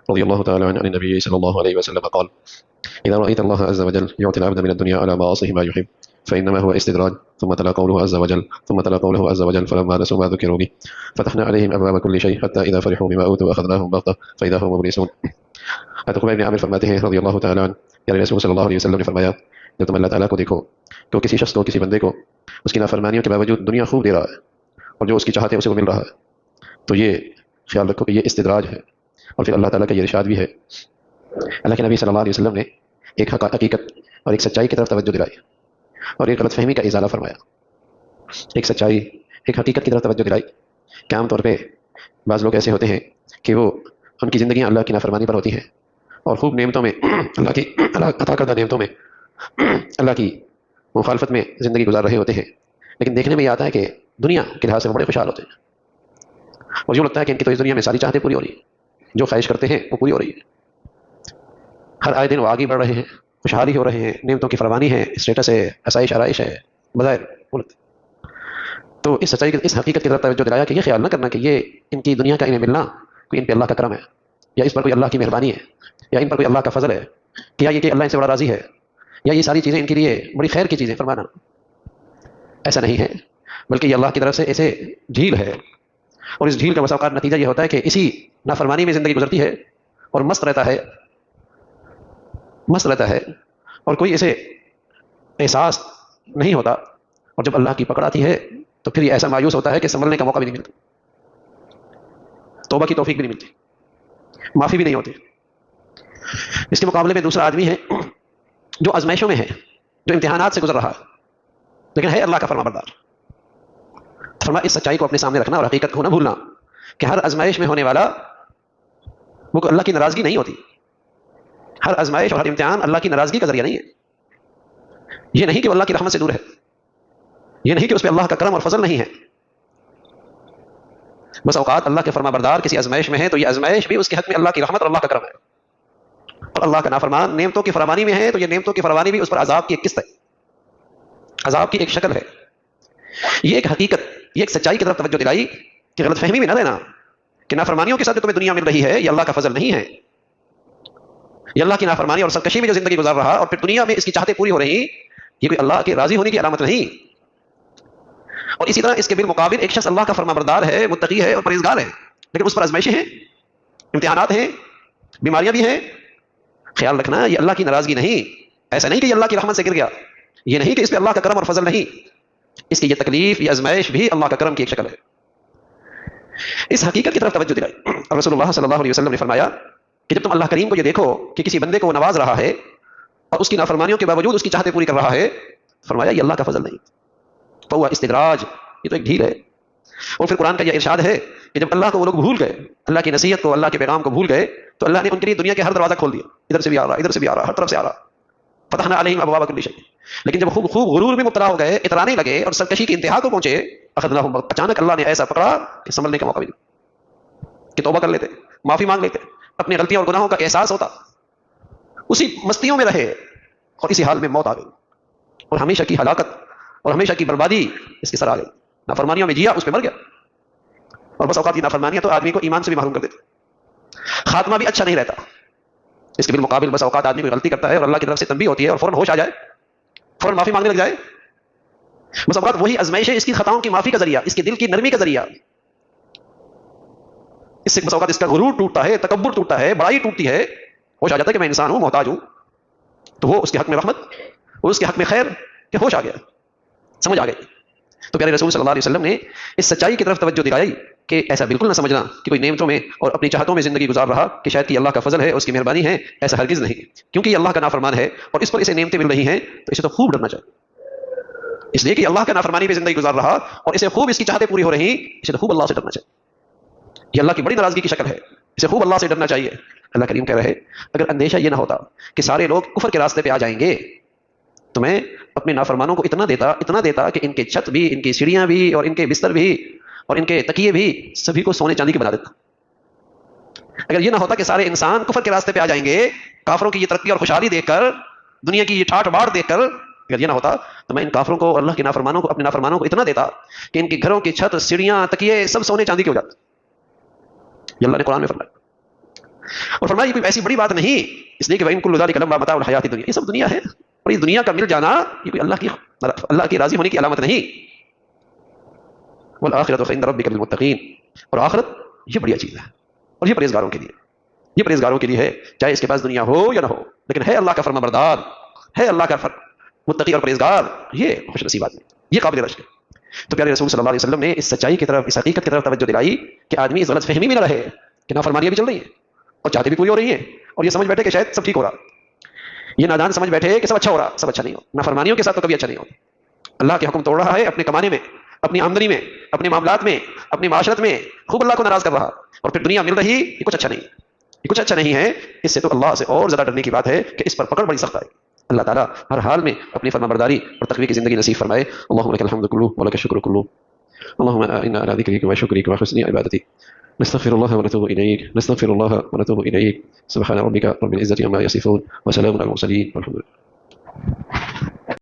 رضي الله تعالى عن النبي صلى الله عليه وسلم قال: إذا رأيت الله عز وجل يعطي العبد من الدنيا على معاصيه ما يحب فإنما هو استدراج. ثم تلا قوله عز وجل فلما نسوا ما ذكروا به فتحنا عليهم أبواب كل شيء حتى إذا فرحوا بما أوتوا أخذناهم بغتة فإذا هم مبلسون. حضرت خبیب بن عامر فرماتے ہیں رضی اللہ تعالیٰ عنہ، یعنی رسول صلی اللہ علیہ وسلم نے فرمایا جو تم اللہ تعالیٰ کو دیکھو کہ کسی شخص کو، کسی بندے کو اس کی نافرمانیوں کے باوجود دنیا خوب دے رہا ہے اور جو اس کی چاہت ہے اسے وہ مل رہا ہے، تو یہ خیال رکھو کہ یہ استدراج ہے۔ اور پھر اللہ تعالیٰ کا یہ ارشاد بھی ہے، اللہ کے نبی صلی اللہ علیہ وسلم نے ایک حقیقت اور ایک سچائی کی طرف توجہ دلائی اور ایک غلط فہمی کا ازالہ فرمایا۔ ایک سچائی، ایک حقیقت کی طرف توجہ دلائی کہ عام طور پہ بعض لوگ ایسے ہوتے ہیں کہ وہ ان کی زندگیاں اللہ کی نافرمانی پر ہوتی ہیں اور خوب نعمتوں میں، اللہ عطا کردہ نعمتوں میں اللہ کی مخالفت میں زندگی گزار رہے ہوتے ہیں، لیکن دیکھنے میں یہ آتا ہے کہ دنیا کے لحاظ سے وہ بڑے خوشحال ہوتے ہیں اور یوں لگتا ہے کہ ان کی تو اس دنیا میں ساری چاہتیں پوری ہو رہی ہیں، جو خواہش کرتے ہیں وہ پوری ہو رہی ہے، ہر آئے دن وہ آگے بڑھ رہے ہیں، خوشحالی ہو رہے ہیں، نعمتوں کی فراوانی ہے، اسٹیٹس ہے، آسائش آرائش ہے بظاہر ملک۔ تو اس سچائی، اس حقیقت کی طرف توجہ دلایا کہ یہ خیال نہ کرنا کہ یہ ان کی دنیا کا انہیں ملنا کوئی ان پہ اللہ کا کرم ہے، یا اس پر کوئی اللہ کی مہربانی ہے، یا ان پر کوئی اللہ کا فضل ہے، یا یہ کہ اللہ ان سے بڑا راضی ہے، یا یہ ساری چیزیں ان کے لیے بڑی خیر کی چیزیں فرمانا، ایسا نہیں ہے، بلکہ یہ اللہ کی طرف سے ایسے جھیل ہے، اور اس جھیل کا بسا اوقات نتیجہ یہ ہوتا ہے کہ اسی نافرمانی میں زندگی گزرتی ہے اور مست رہتا ہے اور کوئی اسے احساس نہیں ہوتا، اور جب اللہ کی پکڑ آتی ہے تو پھر یہ ایسا مایوس ہوتا ہے کہ سنبھلنے کا موقع بھی نہیں ملتا، توبہ کی توفیق بھی نہیں ملتی، معافی بھی نہیں ہوتی۔ اس کے مقابلے میں دوسرا آدمی ہے جو آزمائشوں میں ہے، جو امتحانات سے گزر رہا ہے، لیکن ہے اللہ کا فرما بردار۔ فرما اس سچائی کو اپنے سامنے رکھنا اور حقیقت کو نہ بھولنا کہ ہر آزمائش میں ہونے والا وہ اللہ کی ناراضگی نہیں ہوتی، ہر آزمائش اور ہر امتحان اللہ کی ناراضگی کا ذریعہ نہیں ہے۔ یہ نہیں کہ وہ اللہ کی رحمت سے دور ہے، یہ نہیں کہ اس پہ اللہ کا کرم اور فضل نہیں ہے۔ بس اوقات اللہ کے فرما بردار کسی آزمائش میں ہے تو یہ آزمائش بھی اس کے حق میں اللہ کی رحمت اور اللہ کا کرم ہے، اور اللہ کا نافرمان نعمتوں کی فراوانی میں ہے تو یہ نعمتوں کی فراوانی بھی اس پر عذاب کی ایک قسط ہے، عذاب کی ایک شکل ہے۔ یہ ایک حقیقت، یہ ایک سچائی کی طرف توجہ دلائی کہ غلط فہمی میں نہ رہنا کہ نافرمانیوں کے ساتھ جو تمہیں دنیا مل رہی ہے یہ اللہ کا فضل نہیں ہے، یہ اللہ کی نافرمانی اور سرکشی میں جو زندگی گزار رہا اور پھر دنیا میں اس کی چاہتیں پوری ہو رہی، یہ کوئی اللہ کے راضی ہونے کی علامت نہیں۔ اور اسی طرح اس کے بالمقابل ایک شخص اللہ کا فرما بردار ہے، متقی ہے اور پرہیزگار ہے، لیکن اس پر آزمائشیں ہیں، امتحانات ہیں، بیماریاں بھی ہیں۔ خیال رکھنا یہ اللہ کی ناراضگی نہیں، ایسا نہیں کہ یہ اللہ کی رحمت سے گر گیا، یہ نہیں کہ اس پہ اللہ کا کرم اور فضل نہیں، اس کی یہ تکلیف، یہ آزمائش بھی اللہ کا کرم کی ایک شکل ہے۔ اس حقیقت کی طرف توجہ دلائی اور رسول اللہ صلی اللہ علیہ وسلم نے فرمایا کہ جب تم اللہ کریم کو یہ دیکھو کہ کسی بندے کو وہ نواز رہا ہے اور اس کی نافرمانیوں کے باوجود اس کی چاہتیں پوری کر رہا ہے، فرمایا یہ اللہ کا فضل نہیں، تو وہ استدراج، یہ تو ایک ڈھیل ہے۔ اور پھر قرآن کا یہ ارشاد ہے کہ جب اللہ کو وہ لوگ بھول گئے، اللہ کی نصیحت کو، اللہ کے پیغام کو بھول گئے، تو اللہ نے ان کے لیے دنیا کے ہر دروازہ کھول دیا، ادھر سے بھی آ رہا، ادھر سے بھی آ رہا، ہر طرف سے آ رہا، فتحنا علیہم ابواب کل شیء۔ لیکن جب خوب غرور میں مبتلا ہو گئے، اترانے لگے اور سرکشی کی انتہا کو پہنچے، اخذناہم، اچانک اللہ نے ایسا پکڑا کہ سنبھلنے کا موقع بھی نہیں، کہ توبہ کر لیتے، معافی مانگ لیتے، اپنی غلطیوں اور گناہوں کا احساس ہوتا، اسی مستیوں میں رہے اور اسی حال میں موت آ گئی اور ہمیشہ کی ہلاکت اور ہمیشہ کی بربادی اس کے سر آ گئی۔ نافرمانیوں میں جیا، اس پہ مر گیا، اور بس اوقات کی نافرمانیاں تو آدمی کو ایمان سے بھی محروم کر دیتے، خاتمہ بھی اچھا نہیں رہتا۔ اس کے بالمقابل بس اوقات آدمی کوئی غلطی کرتا ہے اور اللہ کی طرف سے تنبیہ ہوتی ہے اور فوراً ہوش آ جائے، فوراً معافی مانگنے لگ جائے، بس اوقات وہی آزمائش ہے اس کی خطاؤں کی معافی کا ذریعہ، اس کے دل کی نرمی کا ذریعہ، اس سے بس اوقات اس کا غرور ٹوٹتا ہے، تکبر ٹوٹتا ہے، بڑائی ٹوٹتی ہے، ہوش آ جاتا ہے کہ میں انسان ہوں، محتاج ہوں، تو وہ اس کے حق میں رحمت، وہ اس کے حق میں خیر، کہ ہوش آ گیا، سمجھ آ گئی۔ تو پیارے رسول صلی اللہ علیہ وسلم نے اس سچائی کی طرف توجہ دلائی کہ ایسا بالکل نہ سمجھنا کہ کوئی نعمتوں میں اور اپنی چاہتوں میں زندگی گزار رہا کہ شاید کہ اللہ کا فضل ہے، اس کی مہربانی ہے، ایسا ہرگز نہیں، کیونکہ یہ اللہ کا نافرمان ہے اور اس پر اسے نعمتیں مل رہی ہیں تو اسے تو خوب ڈرنا چاہیے، اس لیے کہ اللہ کا نافرمانی پہ زندگی گزار رہا اور اسے خوب اس کی چاہتیں پوری ہو رہی، اسے تو خوب اللہ سے ڈرنا چاہیے، یہ اللہ کی بڑی ناراضگی کی شکل ہے، اسے خوب اللہ سے ڈرنا چاہیے۔ اللہ کریم کہہ رہے اگر اندیشہ یہ نہ ہوتا کہ سارے لوگ کفر کے راستے پہ آ جائیں گے تو میں اپنے نافرمانوں کو اتنا دیتا کہ ان کے چھت بھی، ان کی سیڑھیاں بھی، اور ان کے بستر بھی، اور ان کے تکیے بھی سبھی کو سونے چاندی کے بنا دیتا۔ اگر یہ نہ ہوتا کہ سارے انسان کفر کے راستے پہ آ جائیں گے، کافروں کی یہ ترقی اور خوشحالی دیکھ کر، دنیا کی یہ ٹھاٹھ باڑھ دیکھ کر، اگر یہ نہ ہوتا تو میں ان کافروں کو، اللہ کے نافرمانوں کو، اپنے نافرمانوں کو اتنا دیتا کہ ان کے گھروں کی چھت، سیڑھیاں، تکیے سب سونے چاندی کے ہو جاتے۔ یہ اللہ نے قرآن میں فرمایا۔ اور فرمایا یہ کوئی ایسی بڑی بات نہیں، اس لیے کہ وَإِن كُلُّ ذَلِكَ لَمَّا مَتَاعُ الْحَيَاةِ الدُّنْيَا، یہ سب دنیا ہے، اور یہ دنیا کا مل جانا یہ کوئی اللہ کی راضی ہونے کی علامت نہیں. وَالْآخِرَةُ عِندَ رَبِّكَ لِلْمُتَّقِينَ، اور آخرت یہ بڑی چیز ہے، اور یہ پرہیزگاروں کے لیے، یہ پرہیزگاروں کے لیے ہے، چاہے اس کے پاس دنیا ہو یا نہ ہو، لیکن ہے اللہ کا فرما بردار، ہے اللہ کا متقی اور پرہیزگار، یہ خوش نصیب آدمی، یہ قابل رشک ہے. تو پیارے رسول صلی اللہ علیہ وسلم نے اس سچائی کی طرف، اس حقیقت کی طرف توجہ دلائی کہ آدمی اس غلط فہمی میں نہ رہے کہ نافرمانیاں بھی چل رہی ہیں اور چاہتے بھی پوری ہو رہی ہیں، اور یہ سمجھ بیٹھے کہ شاید سب ٹھیک ہو رہا، یہ نادان سمجھ بیٹھے کہ سب اچھا ہو رہا، سب اچھا نہیں ہو. نافرمانیوں کے ساتھ تو کبھی اچھا نہیں ہوتا. اللہ کے حکم توڑ رہا ہے اپنے کمانے میں، اپنی آمدنی میں، اپنے معاملات میں، اپنی معاشرت میں، خوب اللہ کو ناراض کر رہا، اور پھر دنیا مل رہی، یہ کچھ اچھا نہیں، یہ کچھ اچھا نہیں ہے. اس سے تو اللہ سے اور زیادہ ڈرنے کی بات ہے کہ اس پر پکڑ بڑی سخت آئے. اللہ تعالیٰ ہر حال میں اپنی فرما برداری اور تقوی کی زندگی نصیب فرمائے. اللهم لك الحمد كله ولك الشكر كله. اللهم انا على ذكرك وشكرك وحسن عبادتك. نستغفر الله ونتوب اليك، نستغفر الله ونتوب اليك. سبحان ربك رب العزة عما يصفون وسلام على المرسلين والحمد لله.